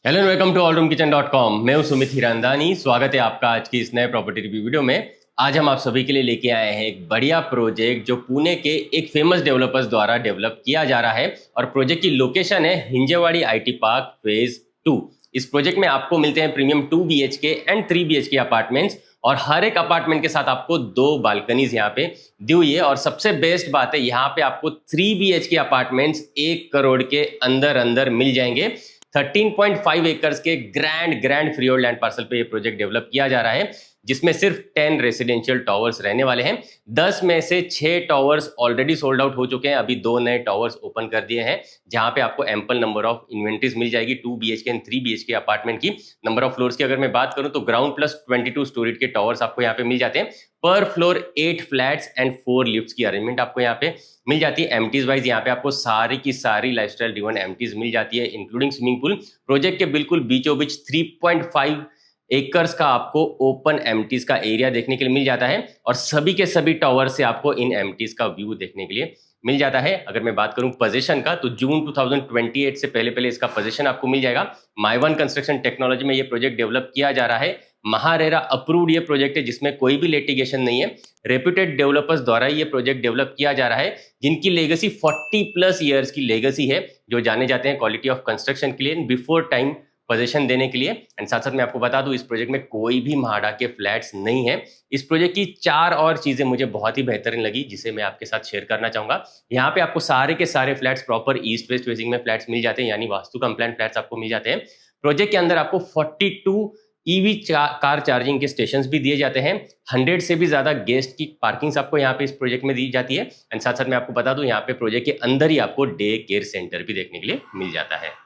Hello and welcome to allroomkitchen.com। मैं हूं सुमित हिरांदानी। स्वागत है आपका आज की इस नए प्रॉपर्टी रिव्यू वीडियो में। आज हम आप सभी के लिए लेके आए हैं एक बढ़िया प्रोजेक्ट जो पुणे के एक फेमस डेवलपर्स द्वारा डेवलप किया जा रहा है और प्रोजेक्ट की लोकेशन है हिंजेवाड़ी आईटी पार्क फेज 2। इस प्रोजेक्ट में आपको मिलते हैं premium 2 BHK and 3 BHK apartments और हर एक अपार्टमेंट के साथ आपको 2 बालकनीज यहाँ पे दी हुई है। और सबसे बेस्ट बात है, यहाँ पे आपको 3 BHK अपार्टमेंट्स 1 करोड़ के अंदर अंदर मिल जाएंगे। 13.5 एकर्स के grand free hold land parcel पे ये प्रोजेक्ट डेवलप किया जा रहा है, जिसमें सिर्फ 10 रेसिडेंशियल टावर्स रहने वाले हैं। 10 में से 6 टावर्स ऑलरेडी सोल्ड आउट हो चुके हैं। अभी 2 नए टावर्स ओपन कर दिए हैं, जहां पे आपको एम्पल नंबर ऑफ इन्वेंट्रीज मिल जाएगी 2 BHK एंड 3 BHK अपार्टमेंट की। नंबर ऑफ फ्लोर्स की अगर मैं बात करूं तो ग्राउंड प्लस 22 स्टोरीज के टावर्स आपको यहाँ पे मिल जाते हैं। पर फ्लोर 8 फ्लैट्स एंड 4 लिफ्ट्स की अरेंजमेंट आपको यहाँ पे मिल जाती है। एमटीज वाइज यहाँ पे आपको सारी की सारी लाइफस्टाइल ड्रिवन एमटीज मिल जाती है, इंक्लूडिंग स्विमिंग पूल। प्रोजेक्ट के बिल्कुल बीचों बीच 3.5 एकर्स का आपको ओपन एमटीज का एरिया देखने के लिए मिल जाता है और सभी के सभी टावर से आपको इन एमटीज का व्यू देखने के लिए मिल जाता है। अगर मैं बात करूं पोजीशन का तो जून 2028 से पहले इसका पोजीशन आपको मिल जाएगा। माइवन कंस्ट्रक्शन टेक्नोलॉजी में ये प्रोजेक्ट डेवलप किया जा रहा है। महारेरा अप्रूव्ड ये प्रोजेक्ट है, जिसमें कोई भी लिटिगेशन नहीं है। रेप्यूटेड डेवलपर्स द्वारा ये प्रोजेक्ट डेवलप किया जा रहा है, जिनकी लेगेसी 40+ ईयर्स की लेगेसी है, जो जाने जाते हैं क्वालिटी ऑफ कंस्ट्रक्शन के लिए, बिफोर टाइम पोजीशन देने के लिए। एंड साथ साथ मैं आपको बता दूं, इस प्रोजेक्ट में कोई भी म्हाडा के फ्लैट्स नहीं है। इस प्रोजेक्ट की 4 और चीजें मुझे बहुत ही बेहतरीन लगी, जिसे मैं आपके साथ शेयर करना चाहूंगा। यहाँ पे आपको सारे के सारे flats proper east west facing में फ्लैट्स मिल जाते हैं, यानी वास्तु कंप्लायंट फ्लैट्स आपको मिल जाते हैं। प्रोजेक्ट के अंदर आपको 42 ईवी कार चार्जिंग के स्टेशंस भी दिए जाते हैं। 100 से भी ज्यादा गेस्ट की पार्किंग्स आपको यहाँ पे इस प्रोजेक्ट में दी जाती है। एंड साथ साथ मैं आपको बता दूं, यहाँ पे प्रोजेक्ट के अंदर ही आपको डे केयर सेंटर भी देखने के लिए मिल जाता है।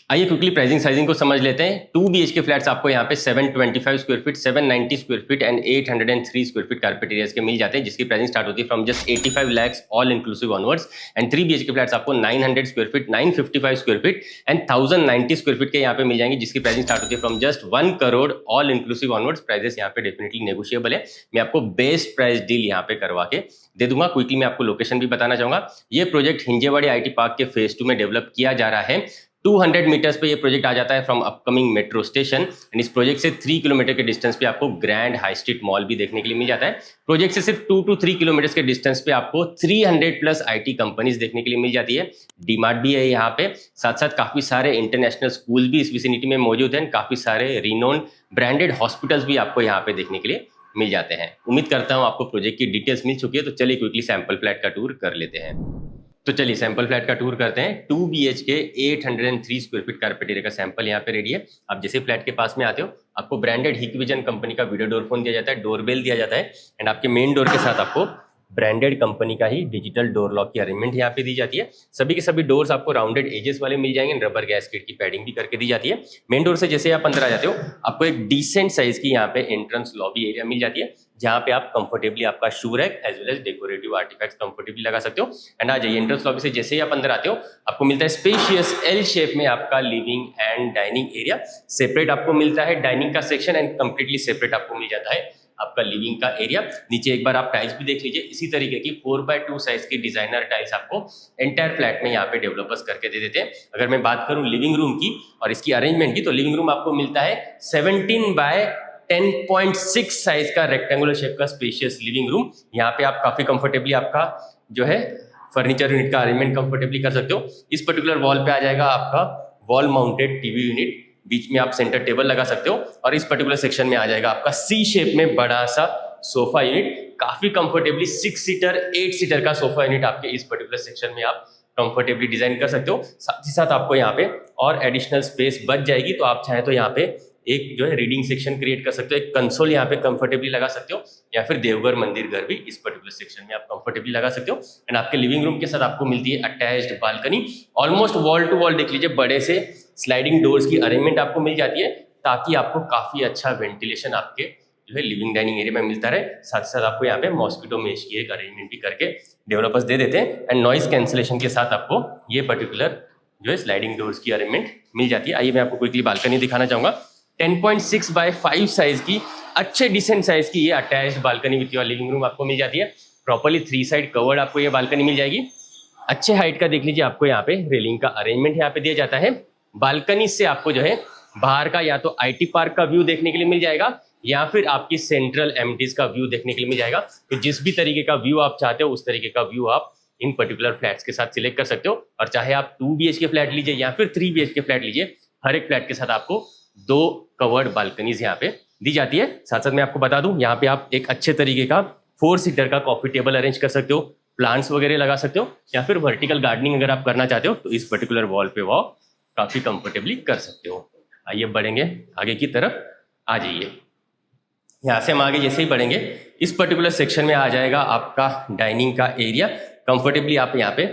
आइए क्विकली प्राइसिंग साइजिंग को समझ लेते हैं। 2 BHK फ्लैट्स आपको यहाँ पे 725 square feet, 790 square feet and 803 square feet carpet areas के मिल जाते हैं, जिसकी प्राइसिंग स्टार्ट होती है from just 85 lakhs all inclusive onwards. And 3 BHK flats आपको 900 square feet, 955 square feet and 1090 square feet के यहाँ पे मिल जाएंगे, जिसकी प्राइसिंग स्टार्ट होती है from just 1 crore all inclusive onwards. Prices यहाँ पे डेफिनेटली नेगोशिएबल है। मैं आपको बेस्ट प्राइस डील यहाँ पे करवा के दे दूंगा। क्विकली मैं आपको लोकेशन भी बताना चाहूंगा। ये प्रोजेक्ट हिंजेवाड़ी आईटी पार्क के फेज 2 में डेवलप किया जा रहा है। 200 मीटर्स पे ये प्रोजेक्ट आ जाता है from upcoming metro station. And इस प्रोजेक्ट से 3 किलोमीटर के डिस्टेंस पे आपको ग्रैंड हाई स्ट्रीट मॉल भी देखने के लिए मिल जाता है। प्रोजेक्ट से सिर्फ 2 to 3 किलोमीटर के डिस्टेंस पे आपको 300+ आईटी कंपनीज देखने के लिए मिल जाती है। डीमार्ट भी है यहाँ पे, साथ साथ काफी सारे इंटरनेशनल स्कूल भी इस विसिनिटी में मौजूद हैं। काफी सारे रिनोन ब्रांडेड हॉस्पिटल्स भी आपको यहाँ पे देखने के लिए मिल जाते हैं। उम्मीद करता हूँ आपको प्रोजेक्ट की डिटेल्स मिल चुकी है, तो चलिए क्विकली सैंपल फ्लैट का टूर कर लेते हैं। तो चलिए सैंपल फ्लैट का टूर करते हैं। 2 BHK 803 square feet carpet area का सैंपल यहाँ पे रेडी है। आप जैसे फ्लैट के पास में आते हो, आपको ब्रांडेड हिकविजन कंपनी का वीडियो डोर फोन दिया जाता है, डोरबेल दिया जाता है एंड आपके मेन डोर के साथ आपको ब्रांडेड कंपनी का ही डिजिटल डोर लॉक की अरेंजमेंट यहाँ पे दी जाती है। सभी के सभी डोर्स आपको राउंडेड एजेस वाले मिल जाएंगे, रबर गैस्केट की पैडिंग भी करके दी जाती है। मेन डोर से जैसे आप अंदर आ जाते हो, आपको एक डिसेंट साइज की यहाँ पे एंट्रेंस लॉबी एरिया मिल जाती है, जहाँ पे आप कंफर्टेबली आपका shoe rack as well as decorative artifacts comfortably लगा सकते हो। एंड आ जाइए, एंट्रेंस लॉबी से जैसे ही आप अंदर आते हो, आपको मिलता है स्पेशियस एल शेप में आपका living and dining area. Separate आपको मिलता है डाइनिंग का सेक्शन एंड कंप्लीटली सेपरेट आपको मिल जाता है आपका लिविंग का एरिया। नीचे एक बार आप टाइल्स भी देख लीजिए, इसी तरीके की 4x2 साइज की डिजाइनर टाइल्स आपको एंटायर फ्लैट में यहाँ पे डेवलपर्स करके दे देते हैं। अगर मैं बात करूं लिविंग रूम की और इसकी अरेंजमेंट की, तो लिविंग रूम आपको मिलता है 17 बाय 10.6 साइज का रेक्टेंगुलर शेप का स्पेशियस लिविंग रूम। यहाँ पे आप काफी कंफर्टेबली आपका जो है फर्नीचर यूनिट का अरेंजमेंट कंफर्टेबली कर सकते हो। इस पर्टिकुलर वॉल पे आ जाएगा आपका वॉल माउंटेड टीवी यूनिट, बीच में आप सेंटर टेबल लगा सकते हो और इस पर्टिकुलर सेक्शन में आ जाएगा आपका सी शेप में बड़ा सा सोफा यूनिट। काफी कंफर्टेबली 6 सीटर 8 सीटर का सोफा यूनिट आपके इस पर्टिकुलर सेक्शन में आप कंफर्टेबली डिजाइन कर सकते हो। साथ ही साथ आपको यहाँ पे और एडिशनल स्पेस बच जाएगी, तो आप चाहें तो यहाँ पे एक जो है रीडिंग सेक्शन क्रिएट कर सकते हो, एक कंसोल यहाँ पे कंफर्टेबली लगा सकते हो, या फिर देवघर मंदिर घर भी इस पर्टिकुलर सेक्शन में आप कंफर्टेबली लगा सकते हो। एंड आपके लिविंग रूम के साथ आपको मिलती है attached balcony. Almost wall to wall देख लीजिए, बड़े से स्लाइडिंग डोर्स की अरेंजमेंट आपको मिल जाती है, ताकि आपको काफी अच्छा वेंटिलेशन आपके जो है लिविंग डाइनिंग एरिया में मिलता रहे। साथ ही साथ आपको यहाँ पे मॉस्किटो मेश की एक अरेंजमेंट भी करके डेवलपर्स दे देते हैं। एंड नॉइज कैंसिलेशन के साथ आपको ये पर्टिकुलर जो है स्लाइडिंग डोर्स की अरेंजमेंट मिल जाती है। आइए मैं आपको क्विकली बालकनी दिखाना चाहूंगा। 10.6 बाय 5 साइज की अच्छे डिसेंट साइज की ये attached balcony with your living room आपको मिल जाती है। प्रॉपर्ली 3 साइड कवर्ड आपको ये बालकनी मिल जाएगी। अच्छे हाइट का देख लीजिए, आपको यहाँ पे रेलिंग का अरेंजमेंट यहाँ पे दिया जाता है। बालकनी से आपको जो है बाहर का या तो आईटी पार्क का व्यू देखने के लिए मिल जाएगा या फिर आपकी सेंट्रल एमिनिटीज का व्यू देखने के लिए मिल जाएगा। तो जिस भी तरीके का व्यू आप चाहते हो उस तरीके का व्यू आप इन पर्टिकुलर फ्लैट्स के साथ सिलेक्ट कर सकते हो। और चाहे आप 2 BHK फ्लैट लीजिए या फिर 3 BHK फ्लैट लीजिए, हर एक फ्लैट के साथ आपको 2 कवर्ड बालकनीज यहाँ पे दी जाती है। साथ साथ मैं आपको बता दूं, यहाँ पे आप एक अच्छे तरीके का 4 सीटर का कॉफी टेबल अरेंज कर सकते हो, प्लांट्स वगैरह लगा सकते हो, या फिर वर्टिकल गार्डनिंग अगर आप करना चाहते हो तो इस पर्टिकुलर वॉल पे वो काफी कंफर्टेबली कर सकते हो। आइए बढ़ेंगे आगे की तरफ, आ जाइए। यहाँ से हम आगे जैसे ही बढ़ेंगे इस पर्टिकुलर सेक्शन में आ जाएगा आपका डाइनिंग का एरिया। कंफर्टेबली आप यहाँ पे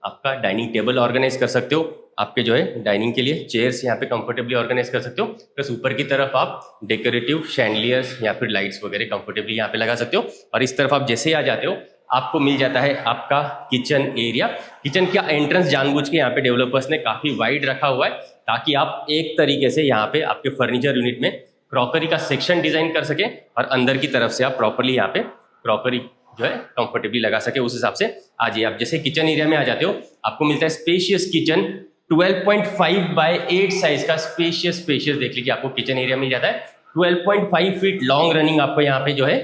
आपका डाइनिंग टेबल ऑर्गेनाइज कर सकते हो, आपके जो है डाइनिंग के लिए चेयर्स यहाँ पे कंफर्टेबली ऑर्गेनाइज कर सकते हो। प्लस ऊपर की तरफ आप डेकोरेटिव शैंडलियर्स या फिर लाइट्स वगैरह कंफर्टेबली यहाँ पे लगा सकते हो। और इस तरफ आप जैसे ही आ जाते हो आपको मिल जाता है आपका किचन एरिया। किचन का एंट्रेंस जानबूझ के यहाँ पे डेवलपर्स ने काफी वाइड रखा हुआ है ताकि आप एक तरीके से यहाँ पे आपके फर्नीचर यूनिट में क्रॉकरी का सेक्शन डिजाइन कर सके और अंदर की तरफ से आप प्रॉपरली यहाँ पे क्रॉकरी जो है कंफर्टेबली लगा सके। उस हिसाब से आज आप जैसे किचन एरिया में आ जाते हो आपको मिलता है स्पेशियस किचन, 12.5 बाय 8 साइज का स्पेशियस देख लीजिए आपको किचन एरिया मिल जाता है। 12.5 फीट लॉन्ग रनिंग आपको यहाँ पे जो है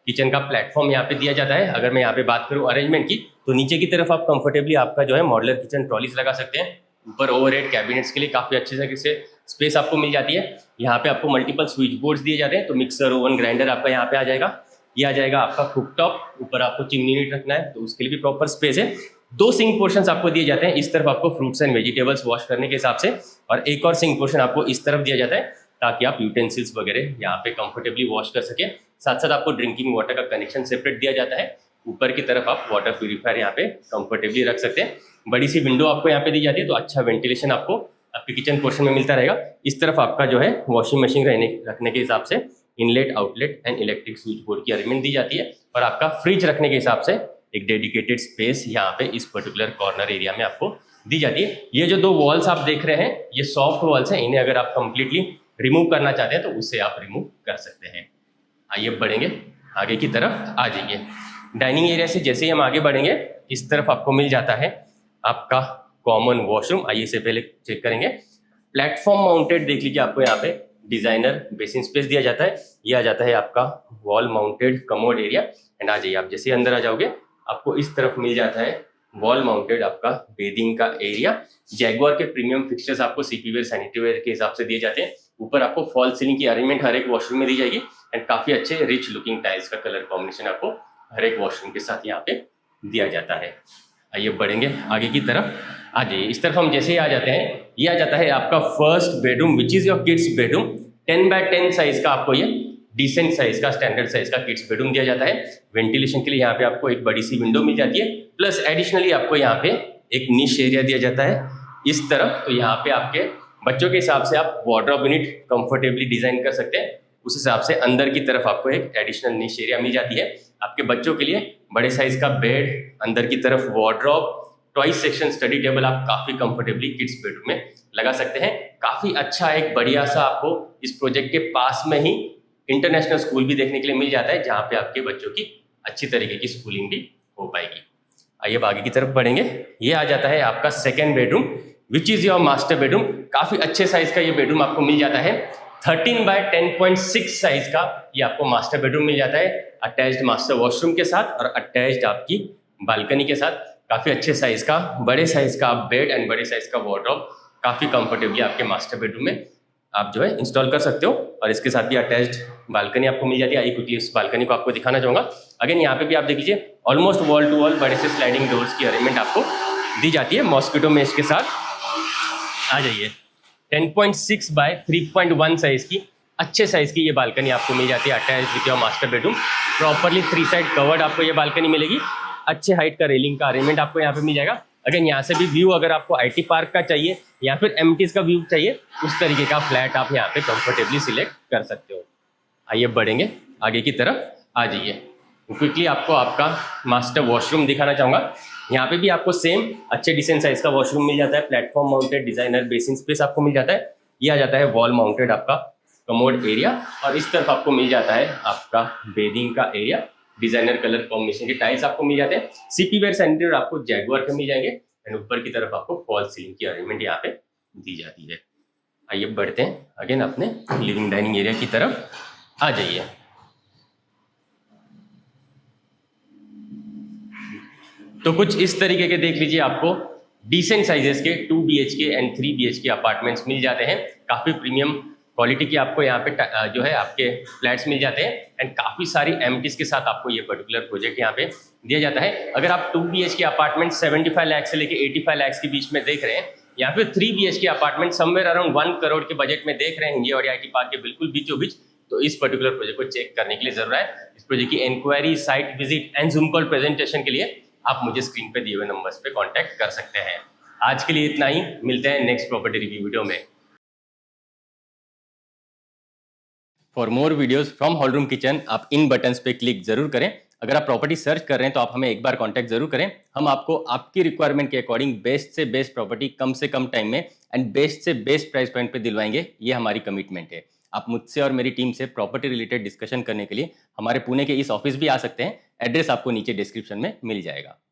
किचन का प्लेटफॉर्म यहाँ पे दिया जाता है। अगर मैं यहाँ पे बात करूँ अरेंजमेंट की तो नीचे की तरफ आप कंफर्टेबली आपका जो है मॉडुलर किचन ट्रॉलीज लगा सकते हैं। ऊपर ओवरहेड कैबिनेट्स के लिए काफी अच्छे तरीके से स्पेस आपको मिल जाती है। यहाँ पे आपको मल्टीपल स्विच बोर्ड्स दिए जाते हैं, तो मिक्सर, ओवन, ग्राइंडर आपका यहाँ पे आ जाएगा। ये आ जाएगा आपका कुकटॉप, ऊपर आपको चिमनी यूनिट रखना है तो उसके लिए भी प्रॉपर स्पेस है। 2 सिंक पोर्शंस आपको दिए जाते हैं, इस तरफ आपको फ्रूट्स एंड वेजिटेबल्स वॉश करने के हिसाब से, और एक और सिंक पोर्शन आपको इस तरफ दिया जाता है ताकि आप यूटेंसिल्स वगैरह यहाँ पे कंफर्टेबली वॉश कर सके। साथ साथ आपको ड्रिंकिंग वाटर का कनेक्शन सेपरेट दिया जाता है। ऊपर की तरफ आप वाटर प्यूरीफायर यहाँ पे कंफर्टेबली रख सकते हैं। बड़ी सी विंडो आपको यहाँ पे दी जाती है तो अच्छा वेंटिलेशन आपको आपके किचन पोर्शन में मिलता रहेगा। इस तरफ आपका जो है वॉशिंग मशीन रखने के हिसाब से inlet, outlet and electric switch board की अरेंजमेंट दी जाती है। और आपका फ्रिज रखने के हिसाब से एक डेडिकेटेड स्पेस यहाँ पे इस पर्टिकुलर कॉर्नर एरिया में आपको दी जाती है। ये जो 2 वॉल्स आप देख रहे हैं ये सॉफ्ट वॉल्स हैं, इन्हें अगर आप कंप्लीटली रिमूव करना चाहते हैं तो उससे आप रिमूव कर सकते हैं। आइए बढ़ेंगे आगे की तरफ, आ जाइए। डाइनिंग एरिया से जैसे ही हम आगे बढ़ेंगे इस तरफ आपको मिल जाता है आपका कॉमन वॉशरूम। आइए से पहले चेक करेंगे। प्लेटफॉर्म माउंटेड देख लीजिए आपको यहाँ पे डिजाइनर बेसिन स्पेस दिया जाता है। ये आ जाता है आपका wall mounted commode area. And आ जाइए आप जैसे ही अंदर आ जाओगे आपको इस तरफ मिल जाता है वॉल माउंटेड आपका बेदिंग का एरिया। जैगुआर के प्रीमियम फिक्सचर्स आपको सीपी वेयर, सैनिटरी वेयर के हिसाब से दिए जाते हैं। ऊपर आपको फॉल सीलिंग की अरेंजमेंट हर एक वॉशरूम में दी जाएगी एंड काफी अच्छे रिच लुकिंग टाइल्स का कलर कॉम्बिनेशन आपको हर एक वॉशरूम के साथ यहाँ पे दिया जाता है। आइए बढ़ेंगे आगे की तरफ, आ जाइए। इस तरफ हम जैसे ही आ जाते हैं ये आ जाता है आपका first bedroom which is your kids bedroom. 10 by 10 size का आपको ये डिसेंट साइज का, स्टैंडर्ड साइज का किड्स बेडरूम दिया जाता है। वेंटिलेशन के लिए यहाँ पे आपको एक बड़ी सी विंडो मिल जाती है, प्लस एडिशनली आपको यहाँ पे एक निश एरिया दिया जाता है इस तरफ। तो यहाँ पे आपके बच्चों के हिसाब से आप वार्डरोब यूनिट कंफर्टेबली डिजाइन कर सकते हैं। उस हिसाब से अंदर की तरफ आपको एक एडिशनल निश एरिया मिल जाती है आपके बच्चों के लिए। बड़े साइज का बेड, अंदर की तरफ wardrobe, toys section, study table आप काफी कंफर्टेबली किड्स बेडरूम में लगा सकते हैं। काफी अच्छा एक बढ़िया सा आपको इस प्रोजेक्ट के पास में ही इंटरनेशनल स्कूल भी देखने के लिए मिल जाता है जहाँ पे आपके बच्चों की अच्छी तरीके की स्कूलिंग भी हो पाएगी। आइए अब आगे की तरफ बढ़ेंगे। ये आ जाता है आपका second bedroom which is your master bedroom. काफी अच्छे साइज का ये बेडरूम आपको मिल जाता है। 13 बाय 10.6 साइज का ये आपको मास्टर बेडरूम मिल जाता है, अटैच्ड मास्टर वॉशरूम के साथ और अटैच्ड आपकी बालकनी के साथ। काफी अच्छे साइज का, बड़े साइज का आप बेड एंड बड़े साइज का वार्डरोब काफी कंफर्टेबली आपके मास्टर बेडरूम में आप जो है इंस्टॉल कर सकते हो। और इसके साथ भी अटैच्ड बालकनी आपको मिल जाती है। आइए क्विकली इस बालकनी को आपको दिखाना चाहूंगा। अगेन यहाँ पे भी आप देख लीजिए ऑलमोस्ट वॉल टू वॉल बड़े से स्लाइडिंग डोर्स की अरेंजमेंट आपको दी जाती है मॉस्किटो मेश के साथ। आ जाइए 10.6 बाय 3.1 साइज की अच्छे साइज की ये बालकनी आपको मिल जाती है attached with your master bedroom. Properly 3 side covered आपको ये बालकनी मिलेगी। अच्छे हाइट का रेलिंग का अरेंजमेंट आपको यहाँ पे मिल जाएगा। अगेन यहाँ से भी व्यू अगर आपको आईटी पार्क का चाहिए या फिर एमिनिटीज का व्यू चाहिए उस तरीके का फ्लैट आप यहाँ पे कंफर्टेबली सिलेक्ट कर सकते हो। आइए बढ़ेंगे आगे की तरफ, आ जाइए। क्विकली आपको आपका मास्टर वॉशरूम दिखाना चाहूँगा। यहाँ पे भी आपको सेम अच्छे डिसेंट साइज का वॉशरूम मिल जाता है। Platform mounted designer basin space आपको मिल जाता है। ये आ जाता है वॉल माउंटेड आपका कमोड एरिया और इस तरफ आपको मिल जाता है आपका बेदिंग का एरिया। डिजाइनर कलर कॉम्बिनेशन के टाइल्स आपको मिल जाते हैं। सीपी वेयर सैनिटरी आपको जैगुआर के मिल जाएंगे एंड ऊपर की तरफ आपको फॉल सीलिंग की अरेंजमेंट यहाँ पे दी जाती है। आइए बढ़ते हैं अगेन अपने लिविंग डाइनिंग एरिया की तरफ आ जाइए। तो कुछ इस तरीके के देख लीजिए, आपको डिसेंट साइजेस के 2 BHK एंड 3 BHK अपार्टमेंट्स मिल जाते हैं। काफ़ी प्रीमियम क्वालिटी की आपको यहाँ पे जो है आपके फ्लैट्स मिल जाते हैं एंड काफ़ी सारी एमिनिटीज के साथ आपको ये पर्टिकुलर प्रोजेक्ट यहाँ पे दिया जाता है। अगर आप 2 BHK अपार्टमेंट 75 लाख से लेके 85 लाख के बीच में देख रहे हैं, या फिर 3 BHK apartment somewhere around 1 crore के बजट में देख रहे हैं इंडिया और IIT पार्क के बिल्कुल बीचों बीच, तो इस पर्टिकुलर प्रोजेक्ट को चेक करने के लिए जरूर है। इस प्रोजेक्ट की inquiry, site visit and Zoom call presentation के लिए आप मुझे स्क्रीन पे दिए हुए नंबर्स पे कांटेक्ट कर सकते हैं। आज के लिए इतना ही, मिलते हैं नेक्स्ट प्रॉपर्टी रिव्यू वीडियो में। For more videos from hall room kitchen आप इन बटन्स पे क्लिक जरूर करें। अगर आप प्रॉपर्टी सर्च कर रहे हैं तो आप हमें एक बार कांटेक्ट जरूर करें। हम आपको आपकी रिक्वायरमेंट के अकॉर्डिंग बेस्ट से बेस्ट प्रॉपर्टी कम से कम टाइम में एंड बेस्ट से बेस्ट प्राइस पॉइंट पे दिलवाएंगे, ये हमारी कमिटमेंट है। आप मुझसे और मेरी टीम से प्रॉपर्टी रिलेटेड डिस्कशन करने के लिए हमारे पुणे के इस ऑफिस भी आ सकते हैं। एड्रेस आपको नीचे डिस्क्रिप्शन में मिल जाएगा।